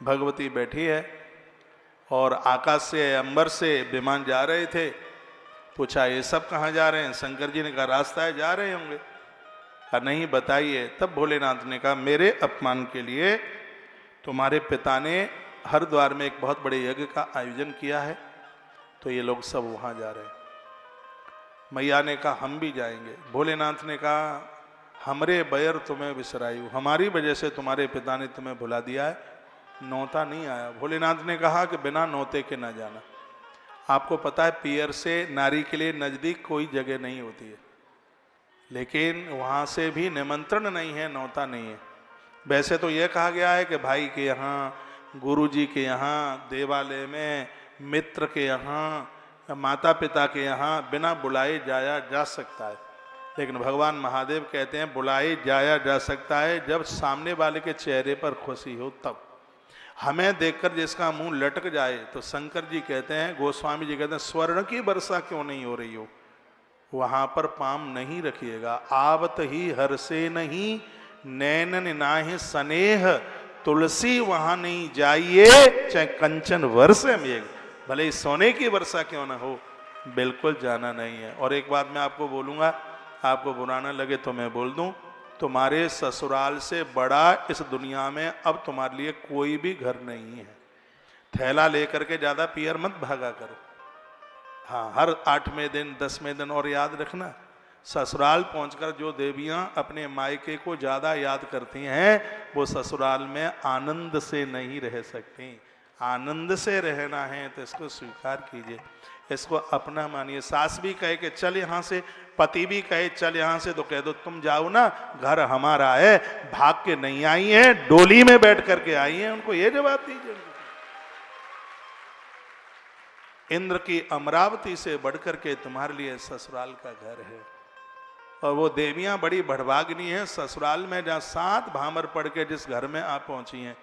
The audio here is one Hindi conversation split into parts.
भगवती बैठी है और आकाश से अंबर से विमान जा रहे थे। पूछा ये सब कहाँ जा रहे हैं? शंकर जी ने कहा रास्ता है, जा रहे होंगे। कहा नहीं बताइए। तब भोलेनाथ ने कहा मेरे अपमान के लिए तुम्हारे पिता ने हरिद्वार में एक बहुत बड़े यज्ञ का आयोजन किया है, तो ये लोग सब वहाँ जा रहे हैं। मैया ने कहा हम भी जाएंगे। भोलेनाथ ने कहा हमरे बैर तुम्हें बिसरायु, हमारी वजह से तुम्हारे पिता ने तुम्हें भुला दिया है, नौता नहीं आया। भोलेनाथ ने कहा कि बिना नौते के ना जाना। आपको पता है पियर से नारी के लिए नज़दीक कोई जगह नहीं होती है, लेकिन वहाँ से भी निमंत्रण नहीं है, नौता नहीं है। वैसे तो यह कहा गया है कि भाई के यहाँ, गुरु जी के यहाँ, देवालय में, मित्र के यहाँ, माता पिता के यहाँ बिना बुलाए जाया जा सकता है, लेकिन भगवान महादेव कहते हैं बुलाए जाया जा सकता है जब सामने वाले के चेहरे पर खुशी हो तब। हमें देखकर जिसका मुंह लटक जाए, तो शंकर जी कहते हैं, गोस्वामी जी कहते हैं स्वर्ण की वर्षा क्यों नहीं हो रही हो, वहां पर पाम नहीं रखिएगा। आवत ही हर से नहीं, नैनन नाहि स्नेह, तुलसी वहां नहीं जाइए, चाहे कंचन वर्षे में, भले सोने की वर्षा क्यों ना हो, बिल्कुल जाना नहीं है। और एक बात मैं आपको बोलूंगा, आपको बुरा ना लगे तो मैं बोल दूं, तुम्हारे ससुराल से बड़ा इस दुनिया में अब तुम्हारे लिए कोई भी घर नहीं है। थैला लेकर के ज्यादा पियर मत भागा करो। हाँ, हर 8वें दिन 10वें दिन, और याद रखना ससुराल पहुंचकर जो देवियां अपने मायके को ज्यादा याद करती हैं, वो ससुराल में आनंद से नहीं रह सकती। आनंद से रहना है तो इसको स्वीकार कीजिए, इसको अपना मानिए। सास भी कहे कि चल यहाँ से, पति भी कहे चल यहाँ से, तो कह दो तुम जाओ ना, घर हमारा है, भाग के नहीं आई है, डोली में बैठ करके आई है, उनको ये जवाब दीजिए। इंद्र की अमरावती से बढ़कर के तुम्हारे लिए ससुराल का घर है। और वो देवियां बड़ी भड़भागिनी हैं, ससुराल में जहाँ 7 भामर पढ़ के जिस घर में आप पहुंची हैं,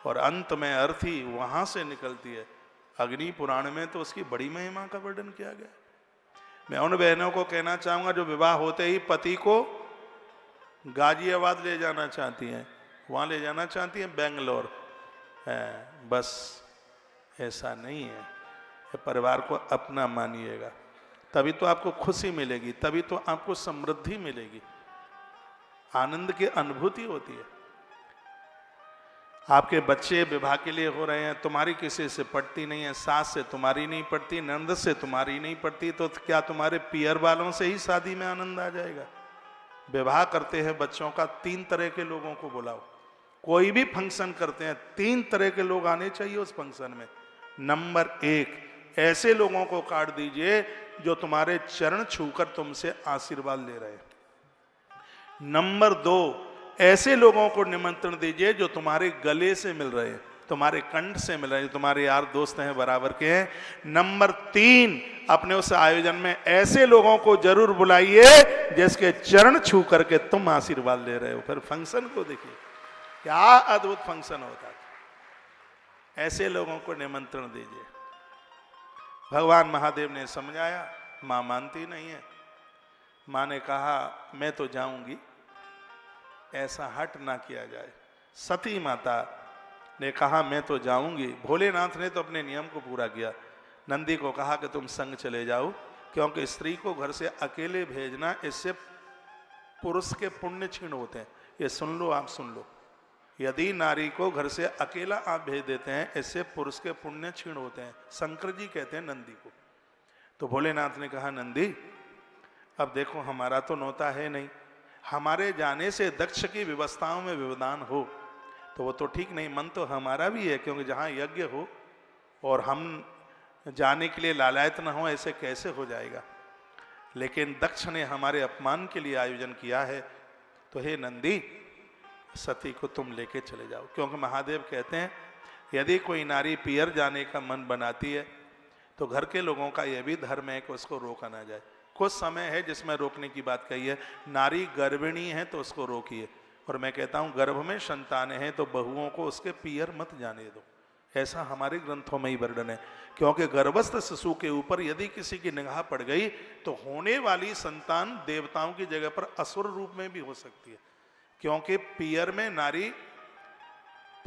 और अंत में अर्थी वहां से निकलती है। अग्नि पुराण में तो उसकी बड़ी महिमा का वर्णन किया गया। मैं उन बहनों को कहना चाहूंगा जो विवाह होते ही पति को गाजियाबाद ले जाना चाहती हैं, वहां ले जाना चाहती हैं बेंगलोर, बस ऐसा नहीं है। परिवार को अपना मानिएगा, तभी तो आपको खुशी मिलेगी, तभी तो आपको समृद्धि मिलेगी, आनंद की अनुभूति होती है। आपके बच्चे विवाह के लिए हो रहे हैं, तुम्हारी किसी से पटती नहीं है, सास से तुम्हारी नहीं पटती, नंद से तुम्हारी नहीं पटती, तो क्या तुम्हारे पियर वालों से ही शादी में आनंद आ जाएगा? विवाह करते हैं बच्चों का, 3 तरह के लोगों को बुलाओ। कोई भी फंक्शन करते हैं 3 तरह के लोग आने चाहिए उस फंक्शन में। नंबर 1, ऐसे लोगों को काट दीजिए जो तुम्हारे चरण छूकर तुमसे आशीर्वाद ले रहे हैं। नंबर 2, ऐसे लोगों को निमंत्रण दीजिए जो तुम्हारे गले से मिल रहे हैं, तुम्हारे कंठ से मिल रहे हैं, तुम्हारे यार दोस्त हैं, बराबर के हैं। नंबर 3, अपने उस आयोजन में ऐसे लोगों को जरूर बुलाइए जिसके चरण छू करके तुम आशीर्वाद ले रहे हो। फिर फंक्शन को देखिए क्या अद्भुत फंक्शन होता है। ऐसे लोगों को निमंत्रण दीजिए। भगवान महादेव ने समझाया, मां मानती नहीं है। मां ने कहा मैं तो जाऊंगी, ऐसा हट ना किया जाए। सती माता ने कहा मैं तो जाऊंगी। भोलेनाथ ने तो अपने नियम को पूरा किया। नंदी को कहा कि तुम संग चले जाओ, क्योंकि स्त्री को घर से अकेले भेजना, इससे पुरुष के पुण्य क्षीण होते हैं। ये सुन लो, आप सुन लो, यदि नारी को घर से अकेला आप भेज देते हैं, इससे पुरुष के पुण्य क्षीण होते हैं। शंकर जी कहते हैं नंदी को। तो भोलेनाथ ने कहा नंदी अब देखो हमारा तो नौता है नहीं, हमारे जाने से दक्ष की व्यवस्थाओं में व्यवधान हो तो वो तो ठीक नहीं। मन तो हमारा भी है, क्योंकि जहाँ यज्ञ हो और हम जाने के लिए लालायत न हो, ऐसे कैसे हो जाएगा। लेकिन दक्ष ने हमारे अपमान के लिए आयोजन किया है, तो हे नंदी सती को तुम लेके चले जाओ। क्योंकि महादेव कहते हैं यदि कोई नारी पियर जाने का मन बनाती है तो घर के लोगों का यह भी धर्म है कि उसको रोका ना जाए। कुछ समय है जिसमें रोकने की बात कही है। नारी गर्भिणी है तो उसको रोकिए, और मैं कहता हूं गर्भ में संतान है तो बहुओं को उसके पियर मत जाने दो। ऐसा हमारे ग्रंथों में ही वर्णन है। क्योंकि गर्भस्थ शिशु के ऊपर यदि किसी की निगाह पड़ गई तो होने वाली संतान देवताओं की जगह पर असुर रूप में भी हो सकती है। क्योंकि पियर में नारी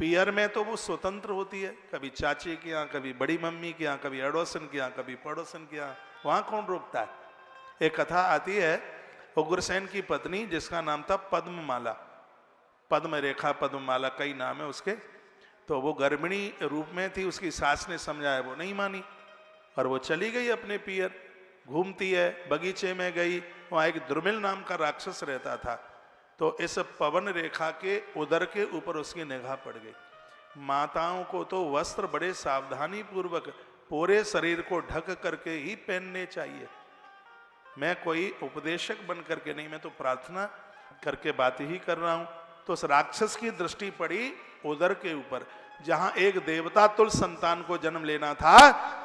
पियर में तो वो स्वतंत्र होती है, कभी चाची के यहाँ, कभी बड़ी मम्मी के यहाँ, कभी अड़ोसन के यहाँ, कभी पड़ोसन के यहाँ, वहां कौन रोकता है। एक कथा आती है उग्रसेन की पत्नी जिसका नाम था पद्ममाला, पद्म रेखा पद्ममाला कई नाम है उसके, तो वो गर्भिणी रूप में थी, उसकी सास ने समझाया, वो नहीं मानी और वो चली गई अपने पियर, घूमती है, बगीचे में गई, वहां एक दुर्मिल नाम का राक्षस रहता था, तो इस पवन रेखा के उदर के ऊपर उसकी निगाह पड़ गई। माताओं को तो वस्त्र बड़े सावधानी पूर्वक पूरे शरीर को ढक करके ही पहनने चाहिए। मैं कोई उपदेशक बन करके नहीं, मैं तो प्रार्थना करके बात ही कर रहा हूं। तो उस राक्षस की दृष्टि पड़ी उदर के ऊपर, जहां एक देवता तुल संतान को जन्म लेना था,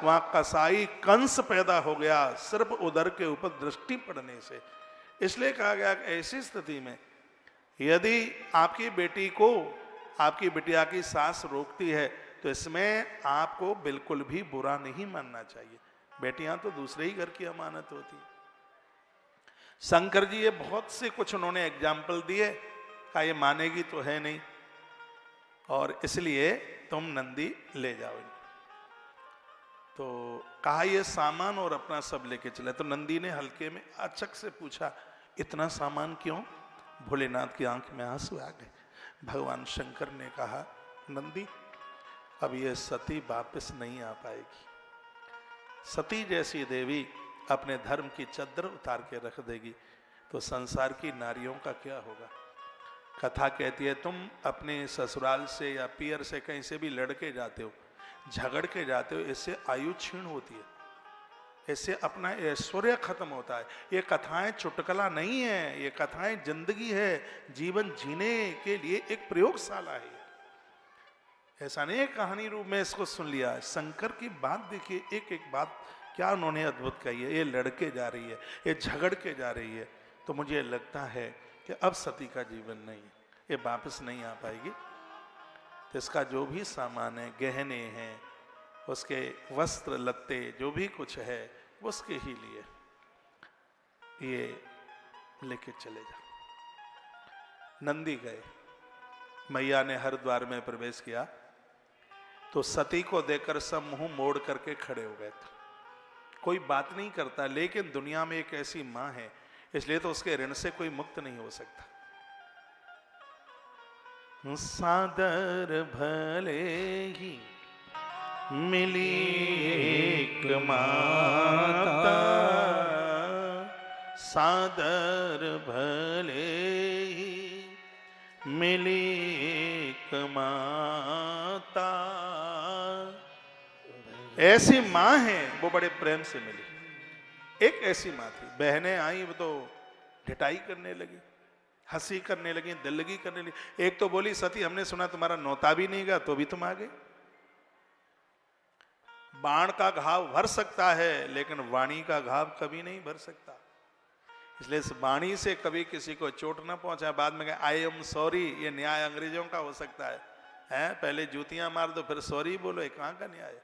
वहां कसाई कंस पैदा हो गया सिर्फ उदर के ऊपर दृष्टि पड़ने से। इसलिए कहा गया कि ऐसी स्थिति में यदि आपकी बेटी को आपकी बिटिया की सास रोकती है तो इसमें आपको बिल्कुल भी बुरा नहीं मानना चाहिए। बेटियां तो दूसरे ही घर की अमानत होती है। शंकर जी ये बहुत से कुछ उन्होंने एग्जाम्पल दिए, कहा ये मानेगी तो है नहीं, और इसलिए तुम नंदी ले जाओ इनको। तो कहा ये सामान और अपना सब लेके चले। तो नंदी ने हल्के में अचक से पूछा, इतना सामान क्यों? भोलेनाथ की आंख में आंसू आ गए। भगवान शंकर ने कहा, नंदी अब ये सती वापस नहीं आ पाएगी। सती जैसी देवी अपने धर्म की चद्दर उतार के रख देगी तो संसार की नारियों का क्या होगा। कथा कहती है तुम अपने ससुराल से या पियर से कहीं से भी लड़के जाते हो, झगड़ के जाते हो, इससे आयु क्षीण होती है, इससे अपना ऐश्वर्य खत्म होता है। ये कथाएं चुटकला नहीं है, ये कथाएं जिंदगी है, जीवन जीने के लिए एक प्रयोगशाला है। ऐसा नहीं है कहानी रूप में इसको सुन लिया। शंकर की बात देखिए, एक एक बात क्या उन्होंने अद्भुत कही है। ये लड़के जा रही है, ये झगड़ के जा रही है, तो मुझे लगता है कि अब सती का जीवन नहीं, ये वापस नहीं आ पाएगी। तो इसका जो भी सामान है, गहने हैं, उसके वस्त्र लत्ते जो भी कुछ है उसके ही लिए ये लेके चले जा। नंदी गए, मैया ने हरिद्वार में प्रवेश किया तो सती को देखकर सब मुंह मोड़ करके खड़े हो गए थे। कोई बात नहीं करता, लेकिन दुनिया में एक ऐसी मां है, इसलिए तो उसके ऋण से कोई मुक्त नहीं हो सकता। सादर भले ही मिली एक माता, सादर भले ही मिली एक माता। ऐसी माँ है, वो बड़े प्रेम से मिली। एक ऐसी माँ थी, बहनें आई वो तो ढिठाई करने लगी, हंसी करने लगी, दिल्लगी करने लगी। एक तो बोली, सती हमने सुना तुम्हारा नौता भी नहीं गया तो भी तुम आ गए। बाण का घाव भर सकता है लेकिन वाणी का घाव कभी नहीं भर सकता, इसलिए इस वाणी से कभी किसी को चोट ना पहुंचा। बाद में कहा आई एम सॉरी, ये न्याय अंग्रेजों का हो सकता है? पहले जूतियां मार दो फिर सॉरी बोलो, ये कहां का न्याय है?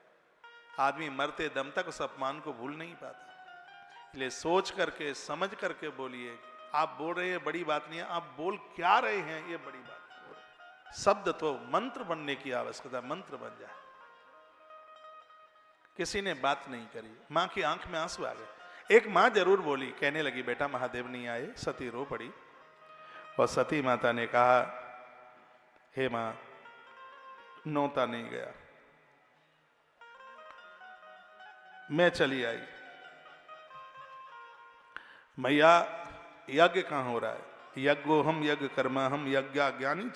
आदमी मरते दम तक उस अपमान को भूल नहीं पाता। इसलिए सोच करके समझ करके बोलिए। आप बोल रहे हैं बड़ी बात नहीं है, आप बोल क्या रहे हैं ये बड़ी बात। शब्द तो मंत्र बनने की आवश्यकता, मंत्र बन जाए। किसी ने बात नहीं करी, मां की आंख में आंसू आ गए। एक मां जरूर बोली, कहने लगी बेटा महादेव नहीं आए। सती रो पड़ी और सती माता ने कहा, हे मां नौता नहीं गया, मैं चली आई। मैया यज्ञ कहां हो रहा है? यज्ञो हम यज्ञ कर्मा हम यज्ञा ज्ञानी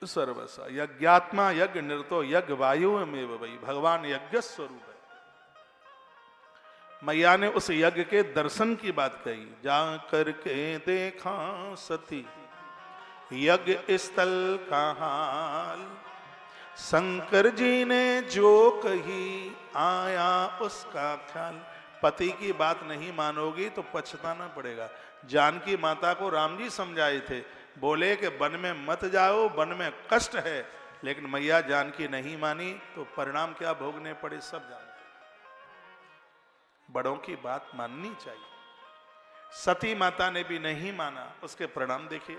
सर्वसा, यज्ञात्मा यज्ञ निरतो यज्ञ वायु में वही, भगवान यज्ञ स्वरूप है। मैया ने उस यज्ञ के दर्शन की बात कही। जा करके देखा सती यज्ञ स्थल का हाल, शंकर जी ने जो कही आया उसका ख्याल। पति की बात नहीं मानोगी तो पछताना पड़ेगा। जानकी माता को राम जी समझाए थे, बोले कि वन में मत जाओ, वन में कष्ट है, लेकिन मैया जानकी नहीं मानी तो परिणाम क्या भोगने पड़े सब जानते। बड़ों की बात माननी चाहिए। सती माता ने भी नहीं माना, उसके परिणाम देखिए।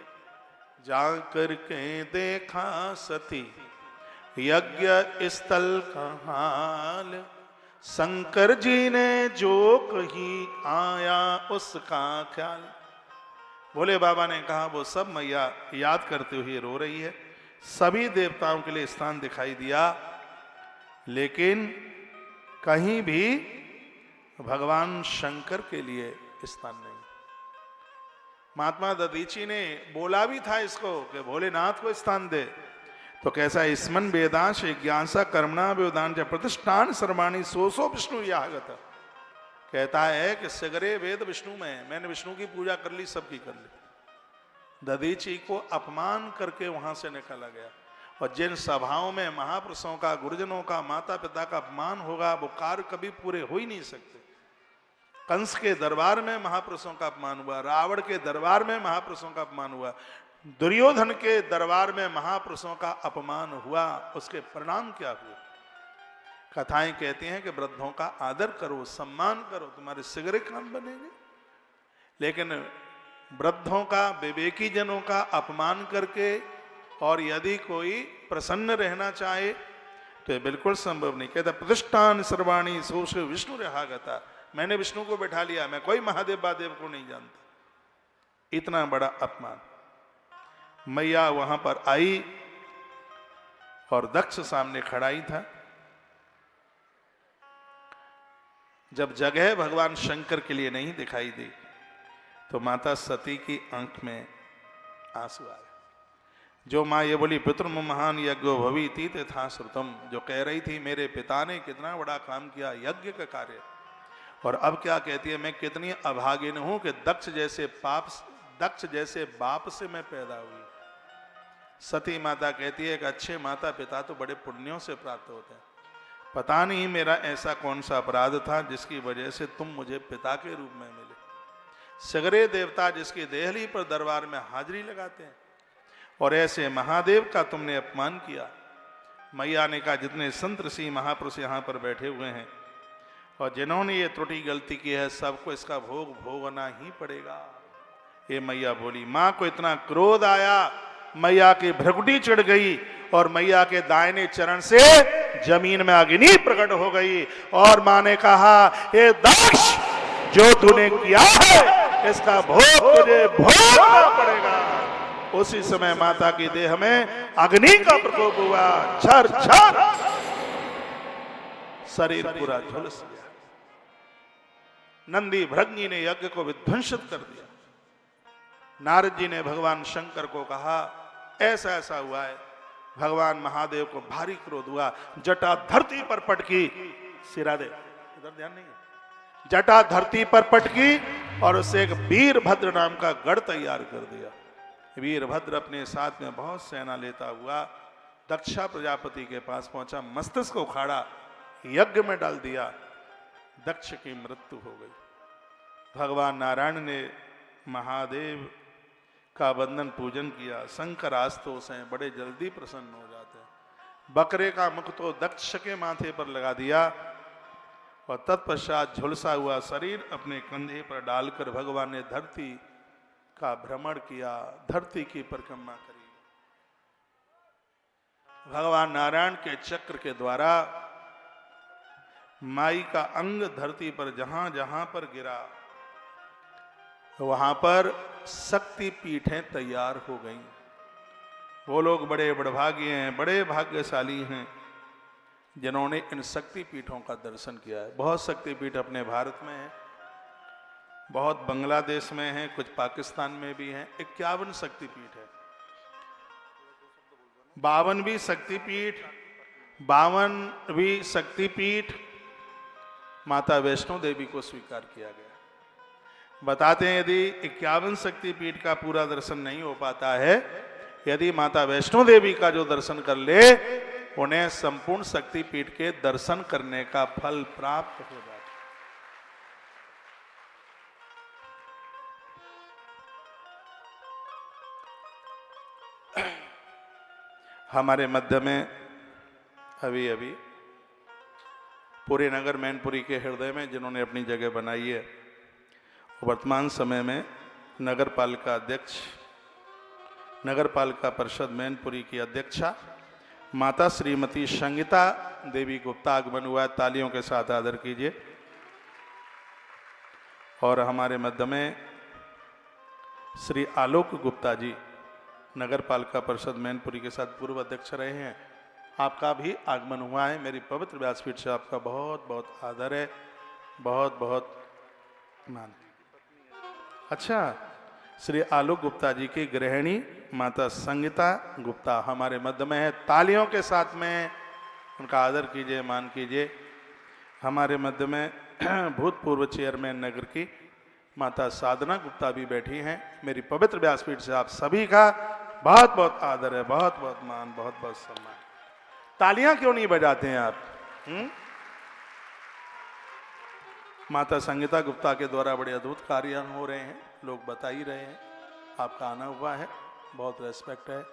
जा करके देखा सती यज्ञ स्थल का हाल, शंकर जी ने जो कही आया उसका ख्याल। भोले बाबा ने कहा वो सब मैया याद करते हुए रो रही है। सभी देवताओं के लिए स्थान दिखाई दिया, लेकिन कहीं भी भगवान शंकर के लिए स्थान नहीं। महात्मा दधीची ने बोला भी था इसको कि भोलेनाथ को स्थान दे, तो कैसा स्मन वेदांश ज्ञानसा कर्मणा व्योदान प्रतिष्ठान सर्वाणी सोसो विष्णु यागत। कहता है कि सगरे वेद विष्णु में, मैंने विष्णु की पूजा कर ली, सबकी कर ली। दधीची को अपमान करके वहां से निकाला गया। और जिन सभाओं में महापुरुषों का, गुरुजनों का, माता पिता का अपमान होगा, वो कार्य कभी पूरे हो ही नहीं सकते। कंस के दरबार में महापुरुषों का अपमान हुआ, रावण के दरबार में महापुरुषों का अपमान हुआ, दुर्योधन के दरबार में महापुरुषों का अपमान हुआ। उसके परिणाम क्या हुए? कथाएं कहती हैं कि वृद्धों का आदर करो, सम्मान करो, तुम्हारे सिगरे काम बनेंगे। लेकिन वृद्धों का, विवेकी जनों का अपमान करके और यदि कोई प्रसन्न रहना चाहे तो ये बिल्कुल संभव नहीं। कहता प्रतिष्ठान सर्वाणी सोच विष्णु रहागता, मैंने विष्णु को बैठा लिया, मैं कोई महादेव बादेव को नहीं जानता। इतना बड़ा अपमान। मैया वहां पर आई और दक्ष सामने खड़ा ही था। जब जगह भगवान शंकर के लिए नहीं दिखाई दी तो माता सती की आंख में आंसू आ गए। जो माँ ये बोली पितृम महान यज्ञो भविति तथा श्रुतम, जो कह रही थी मेरे पिता ने कितना बड़ा काम किया, यज्ञ का कार्य, और अब क्या कहती है, मैं कितनी अभागिन हूं कि दक्ष जैसे बाप से मैं पैदा हुई। सती माता कहती है कि अच्छे माता पिता तो बड़े पुण्यों से प्राप्त होते हैं। पता नहीं मेरा ऐसा कौन सा अपराध था जिसकी वजह से तुम मुझे पिता के रूप में मिले। सगरे देवता जिसकी देहली पर दरबार में हाजिरी लगाते हैं, और ऐसे महादेव का तुमने अपमान किया। मैया ने कहा जितने संत ऋषि महापुरुष यहाँ पर बैठे हुए हैं और जिन्होंने ये त्रुटि गलती की है, सबको इसका भोग भोगना ही पड़ेगा। ये मैया बोली। माँ को इतना क्रोध आया, मैया की भ्रकुटी चिढ़ गई और मैया के दाहिने चरण से जमीन में अग्नि प्रकट हो गई। और माँ ने कहा ये दक्ष, जो तूने किया है इसका भोग तुझे भोगना पड़ेगा। उसी समय माता की देह में अग्नि का प्रकोप हुआ, छर छर शरीर पूरा झुलस गया। नंदी भृंगी ने यज्ञ को विध्वंसित कर दिया। नारद जी ने भगवान शंकर को कहा ऐसा ऐसा हुआ है। भगवान महादेव को भारी क्रोध हुआ, जटा धरती पर पटकी। सिरा दे, इधर ध्यान नहीं है। जटा धरती पर पटकी और उससे एक वीरभद्र नाम का गढ़ तैयार कर दिया। वीरभद्र अपने साथ में बहुत सेना लेता हुआ दक्षा प्रजापति के पास पहुंचा, मस्तिष्क को उखाड़ा, यज्ञ में डाल दिया। दक्ष की मृत्यु हो गई। भगवान नारायण ने महादेव का वंदन पूजन किया। शंकर आस्तोष हैं, बड़े जल्दी प्रसन्न हो जाते हैं। बकरे का मुख तो दक्ष के माथे पर लगा दिया और तत्पश्चात झुलसा हुआ शरीर अपने कंधे पर डालकर भगवान ने धरती का भ्रमण किया, धरती की परिक्रमा करी। भगवान नारायण के चक्र के द्वारा माई का अंग धरती पर जहां जहां पर गिरा, वहां पर शक्ति पीठें तैयार हो गईं। वो लोग बड़े बड़भागी हैं, बड़े भाग्यशाली हैं जिन्होंने इन शक्ति पीठों का दर्शन किया है। बहुत शक्ति पीठ अपने भारत में है, बहुत बांग्लादेश में है, कुछ पाकिस्तान में भी हैं। 51 शक्तिपीठ है। 52 शक्तिपीठ, 52 शक्तिपीठ माता वैष्णो देवी को स्वीकार किया गया। बताते हैं यदि 51 शक्तिपीठ का पूरा दर्शन नहीं हो पाता है, यदि माता वैष्णो देवी का जो दर्शन कर ले, उन्हें संपूर्ण शक्तिपीठ के दर्शन करने का फल प्राप्त हो जाता है। हमारे मध्य में अभी अभी पूरे नगर मैनपुरी के हृदय में जिन्होंने अपनी जगह बनाई है, वर्तमान समय में नगर पालिका अध्यक्ष, नगर पालिका परिषद मैनपुरी की अध्यक्षा माता श्रीमती संगीता देवी गुप्ता आगमन हुआ है, तालियों के साथ आदर कीजिए। और हमारे मध्य में श्री आलोक गुप्ता जी नगर पालिका परिषद मैनपुरी के साथ पूर्व अध्यक्ष रहे हैं, आपका भी आगमन हुआ है। मेरी पवित्र व्यासपीठ से आपका बहुत बहुत आदर है, बहुत बहुत मान। अच्छा, श्री आलोक गुप्ता जी की गृहिणी माता संगीता गुप्ता हमारे मध्य में है, तालियों के साथ में उनका आदर कीजिए, मान कीजिए। हमारे मध्य में भूतपूर्व चेयरमैन नगर की माता साधना गुप्ता भी बैठी हैं। मेरी पवित्र व्यासपीठ से आप सभी का बहुत बहुत आदर है, बहुत बहुत मान, बहुत बहुत सम्मान। तालियां क्यों नहीं बजाते हैं आप? माता संगीता गुप्ता के द्वारा बड़े अद्भुत कार्य हो रहे हैं, लोग बता ही रहे हैं। आपका आना हुआ है, बहुत रेस्पेक्ट है,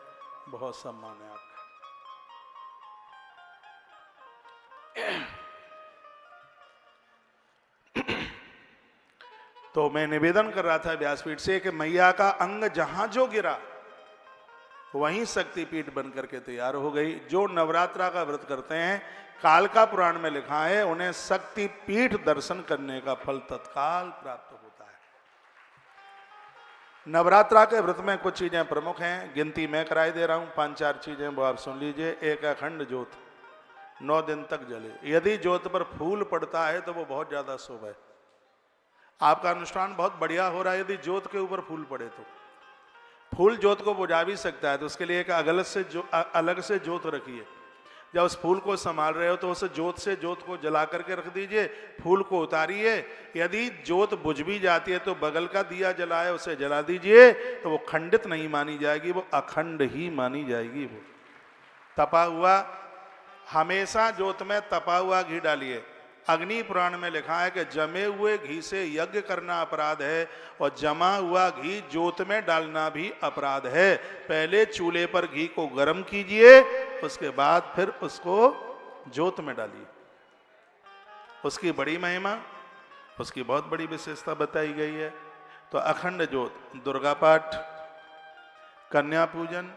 बहुत सम्मान है आपका। तो मैं निवेदन कर रहा था व्यासपीठ से कि मैया का अंग जहां जो गिरा वहीं शक्तिपीठ बनकर के तैयार हो गई। जो नवरात्रा का व्रत करते हैं, कालका पुराण में लिखा है, उन्हें शक्तिपीठ दर्शन करने का फल तत्काल प्राप्त होता है। नवरात्रा के व्रत में कुछ चीजें प्रमुख हैं, गिनती मैं कराई दे रहा हूं, 5-4 चीजें वो आप सुन लीजिए। एक, अखंड ज्योत 9 दिन तक जले। यदि ज्योत पर फूल पड़ता है तो वो बहुत ज्यादा शुभ है। आपका अनुष्ठान बहुत बढ़िया हो रहा है, यदि ज्योत के ऊपर फूल पड़े तो फूल ज्योत को बुझा भी सकता है, तो उसके लिए एक अलग से ज्योत रखिए। जब उस फूल को संभाल रहे हो तो उस ज्योत से ज्योत को जला करके रख दीजिए, फूल को उतारिए। यदि ज्योत बुझ भी जाती है तो बगल का दिया जलाए उसे जला दीजिए, तो वो खंडित नहीं मानी जाएगी, वो अखंड ही मानी जाएगी। वो तपा हुआ, हमेशा ज्योत में तपा हुआ घी डालिए। अग्नि पुराण में लिखा है कि जमे हुए घी से यज्ञ करना अपराध है और जमा हुआ घी ज्योत में डालना भी अपराध है। पहले चूल्हे पर घी को गर्म कीजिए, उसके बाद फिर उसको ज्योत में डालिए। उसकी बड़ी महिमा, उसकी बहुत बड़ी विशेषता बताई गई है। तो अखंड ज्योत, दुर्गा पाठ, कन्या पूजन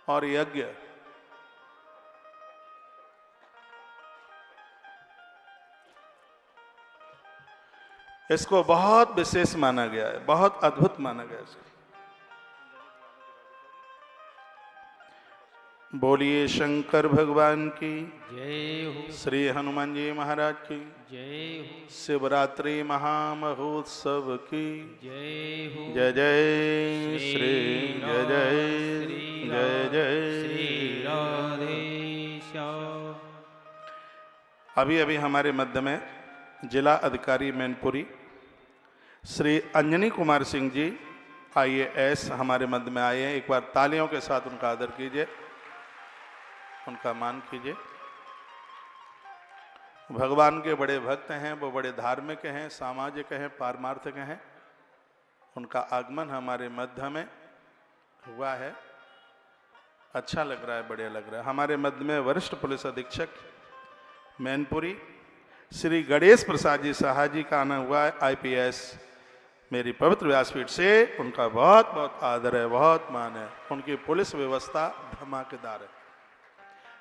और यज्ञ, इसको बहुत विशेष माना गया है, बहुत अद्भुत माना गया है। बोलिए शंकर भगवान की जय हो, श्री हनुमान जी महाराज की जय हो, शिवरात्रि महामहोत्सव की जय हो। जय जय श्री जय जय जय जय श्री राधे श्याम। अभी अभी हमारे मध्य में जिला अधिकारी मैनपुरी श्री अंजनी कुमार सिंह जी IAS हमारे मध्य में आए हैं। एक बार तालियों के साथ उनका आदर कीजिए, उनका मान कीजिए। भगवान के बड़े भक्त हैं, वो बड़े धार्मिक हैं, सामाजिक हैं, पारमार्थिक हैं। उनका आगमन हमारे मध्य में हुआ है, अच्छा लग रहा है, बढ़िया लग रहा है। हमारे मध्य में वरिष्ठ पुलिस अधीक्षक मैनपुरी श्री गणेश प्रसाद जी साहा जी का आना हुआ है, IPS। मेरी पवित्र व्यासपीठ से उनका बहुत बहुत आदर है, बहुत मान है। उनकी पुलिस व्यवस्था धमाकेदार है।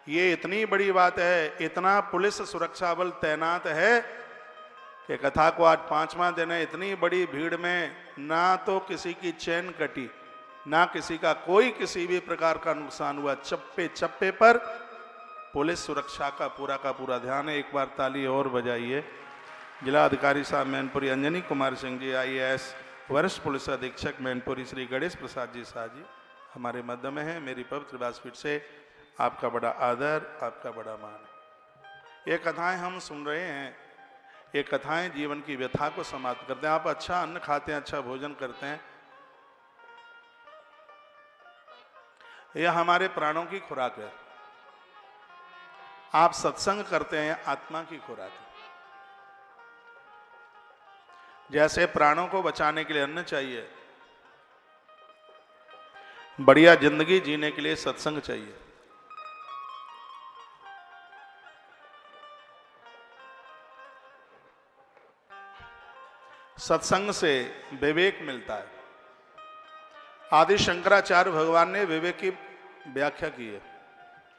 ये इतनी बड़ी बात है, इतना पुलिस सुरक्षा बल तैनात है कि कथा को आज 5वां दिन है। इतनी बड़ी भीड़ में ना तो किसी की चैन कटी, ना किसी का कोई किसी भी प्रकार का नुकसान हुआ। चप्पे चप्पे पर पुलिस सुरक्षा का पूरा ध्यान है। एक बार ताली और बजाइए। जिला अधिकारी साहब मैनपुरी अंजनी कुमार सिंह जी IAS, वरिष्ठ पुलिस अधीक्षक मैनपुरी श्री गणेश प्रसाद जी शाह जी हमारे मध्य में हैं। मेरी पवित्र व्यासपीठ से आपका बड़ा आदर, आपका बड़ा मान है। ये कथाएं हम सुन रहे हैं, ये कथाएं जीवन की व्यथा को समाप्त करते हैं। आप अच्छा अन्न खाते हैं, अच्छा भोजन करते हैं, यह हमारे प्राणों की खुराक है। आप सत्संग करते हैं, आत्मा की खुराक है। जैसे प्राणों को बचाने के लिए अन्न चाहिए, बढ़िया जिंदगी जीने के लिए सत्संग चाहिए। सत्संग से विवेक मिलता है। आदि शंकराचार्य भगवान ने विवेक की व्याख्या की है।